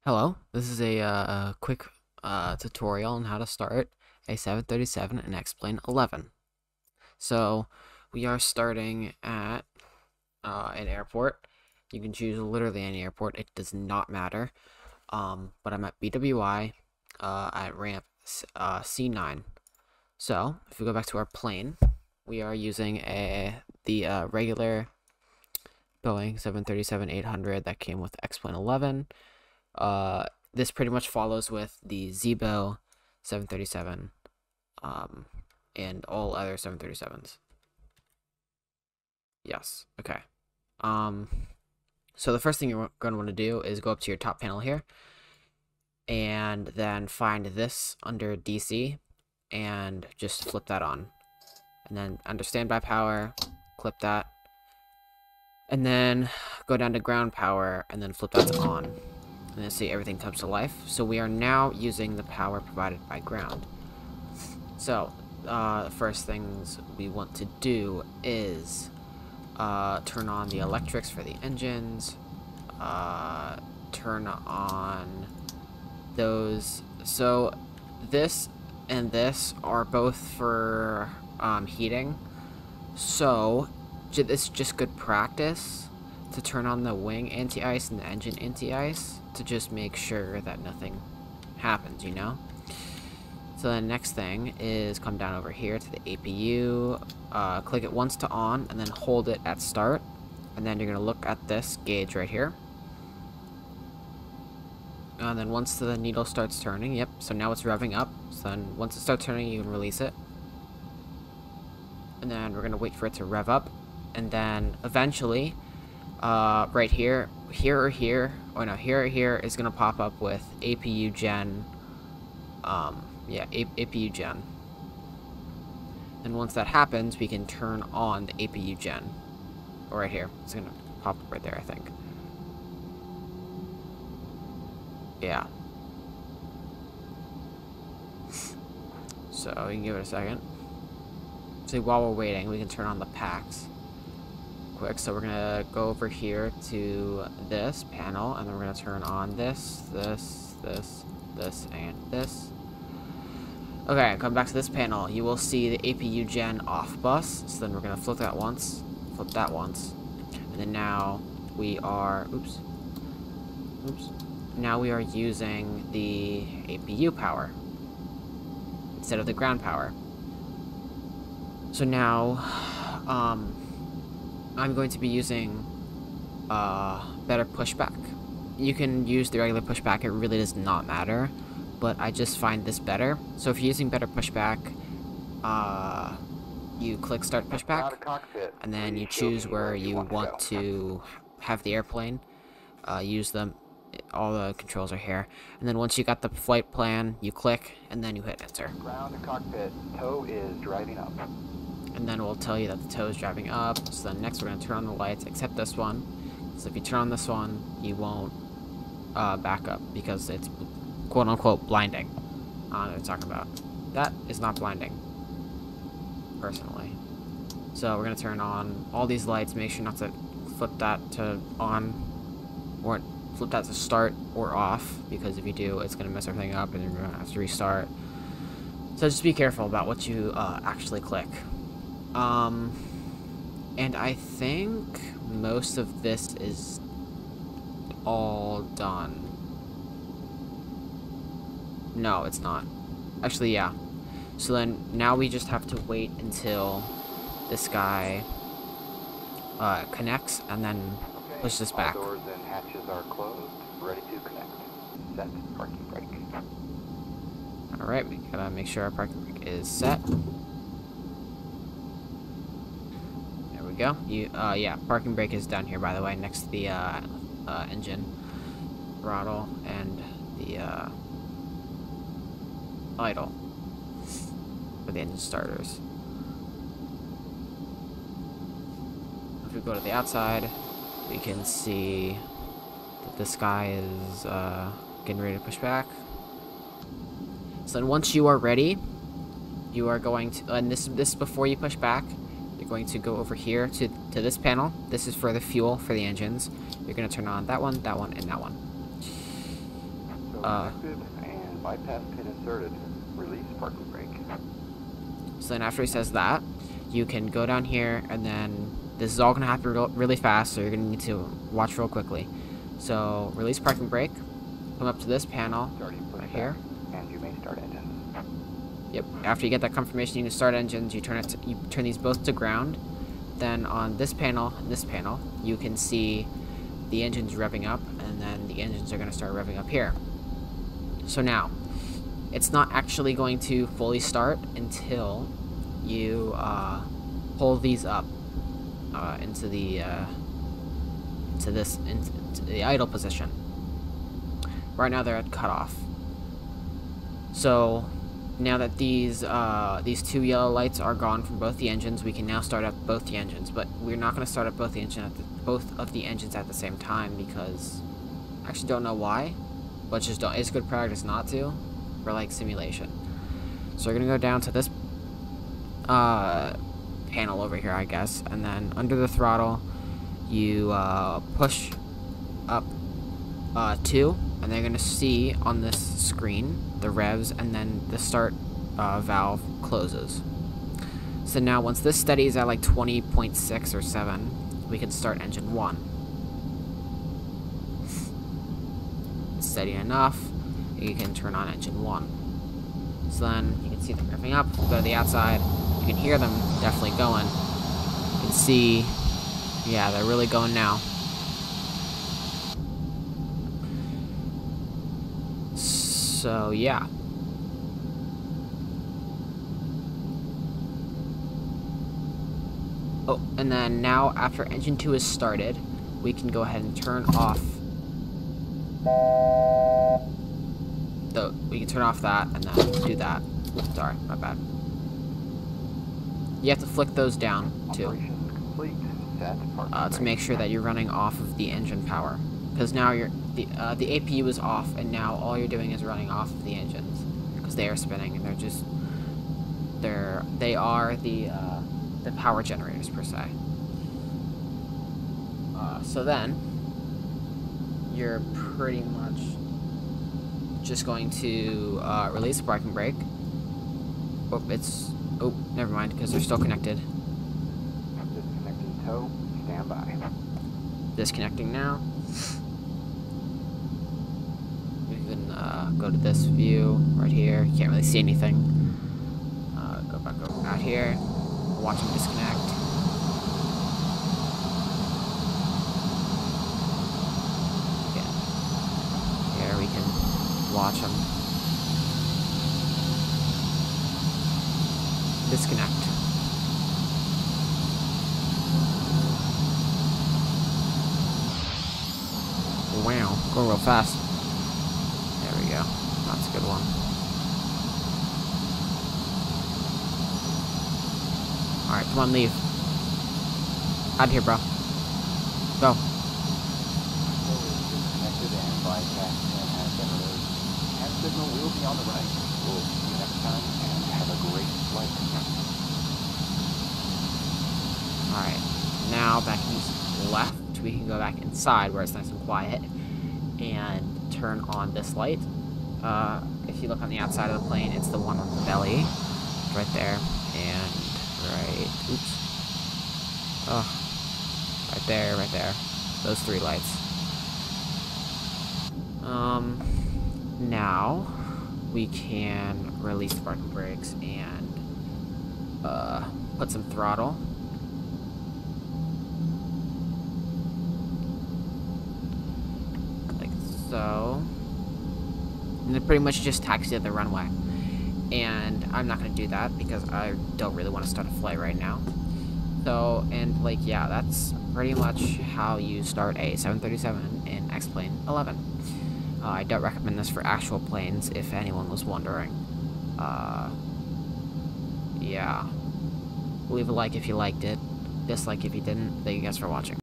Hello, this is a quick tutorial on how to start a 737 and explain 11. So, we are starting at an airport. You can choose literally any airport, it does not matter. But I'm at BWI at ramp C9. So, if we go back to our plane, we are using the regular Boeing 737-800 that came with explain 11. This pretty much follows with the Zibo 737 and all other 737s. Yes, okay. So the first thing you're going to want to do is go up to your top panel here and then find this under DC and just flip that on. And then under standby power, clip that. And then go down to ground power and then flip that to on. And then see everything comes to life. So we are now using the power provided by ground. So the first things we want to do is turn on the electrics for the engines, turn on those. So this and this are both for heating. So this is just good practice to turn on the wing anti-ice and the engine anti-ice to just make sure that nothing happens, you know? So the next thing is come down over here to the APU, click it once to on, and then hold it at start. And then you're going to look at this gauge right here. And then once the needle starts turning, yep, so now it's revving up. So then once it starts turning, you can release it. And then we're going to wait for it to rev up. And then eventually, right here or here is going to pop up with APU gen. APU gen. And once that happens, we can turn on the APU gen. Or right here. It's going to pop up right there, I think. Yeah. So, you can give it a second. So while we're waiting, we can turn on the packs quick. So we're gonna go over here to this panel, and then we're gonna turn on this, and this. Okay, come back to this panel. You will see the APU gen off bus. So then we're gonna flip that once, and then now we are, now we are using the APU power instead of the ground power. So now, I'm going to be using better pushback. You can use the regular pushback, it really does not matter, but I just find this better. So if you're using better pushback, you click start pushback, and then you choose where you want to have the airplane, use them, all the controls are here, and then once you got the flight plan, you click, and then you hit enter. Ground to cockpit, tow is driving up. And then we'll tell you that the tow is driving up. So then next we're going to turn on the lights, except this one. So if you turn on this one, you won't back up because it's quote-unquote blinding. I don't know what I'm talking about. That is not blinding, personally. So we're going to turn on all these lights. Make sure not to flip that to on, or flip that to start or off, because if you do, it's going to mess everything up and you're going to have to restart. So just be careful about what you actually click. And I think most of this is all done. No, it's not. Actually, yeah. So then, now we just have to wait until this guy, connects, and then push this back. All doors and hatches are closed, ready to connect. Set parking brake. Alright, we gotta make sure our parking brake is set. Go. Yeah, parking brake is down here, by the way, next to the engine throttle and the idle for the engine starters. If we go to the outside, we can see that this guy is getting ready to push back. So then once you are ready, you are going to, and this before you push back, you're going to go over here to this panel. This is for the fuel for the engines. You're going to turn on that one, and that one. detected and bypass pin inserted. Release parking brake. So then after he says that, you can go down here, and then this is all going to happen really fast, so you're going to need to watch real quickly. So, release parking brake, come up to this panel, right here. And you may start engines. Yep, after you get that confirmation you can start engines, you turn these both to ground. Then on this panel, and this panel, you can see the engines revving up, and then the engines are going to start revving up here. So now, it's not actually going to fully start until you pull these up into the idle position. Right now they're at cutoff. So now that these two yellow lights are gone from both the engines, we can now start up both the engines. But we're not going to start up both of the engines at the same time, because I actually don't know why, but just don't. It's good practice not to, for like simulation. So we're gonna go down to this panel over here, I guess, and then under the throttle, you push up 2, and they're gonna see on this screen the revs, and then the start valve closes. So now once this steadies at like 20.6 or 7, we can start engine 1. It's steady enough, you can turn on engine 1. So then you can see them revving up, go to the outside, you can hear them definitely going. You can see, yeah, they're really going now. So, yeah. Oh, and then now, after engine 2 is started, we can go ahead and turn off. We can turn off that, and then do that. Sorry, my bad. You have to flick those down, too. To make sure that you're running off of the engine power. Because now the APU is off, and now all you're doing is running off of the engines. Because they are spinning, and they are the power generators, per se. So then, you're pretty much just going to release the parking brake. Oh, never mind, because they're still connected. Disconnecting tow, stand by. Disconnecting now. You can go to this view right here. You can't really see anything. Go back over out here. Watch them disconnect. Again. Here we can watch them disconnect. Wow, go real fast. There we go. That's a good one. Alright, come on, leave. Out of here, bro. Go. Disconnected and bypass pin has been removed. Hand signal will be on the right. We'll see you next time, and have a great flight. Alright, now back east left, we can go back inside where it's nice and quiet and turn on this light. If you look on the outside of the plane, it's the one on the belly, right there, and oops. Oh, right there. Those 3 lights. Now we can release the parking brakes and put some throttle. Like so. And then pretty much just taxi to the runway. And I'm not going to do that because I don't really want to start a flight right now. So, and like, yeah, that's pretty much how you start a 737 in X-Plane 11. I don't recommend this for actual planes, if anyone was wondering. Yeah. Leave a like if you liked it, dislike if you didn't. Thank you guys for watching.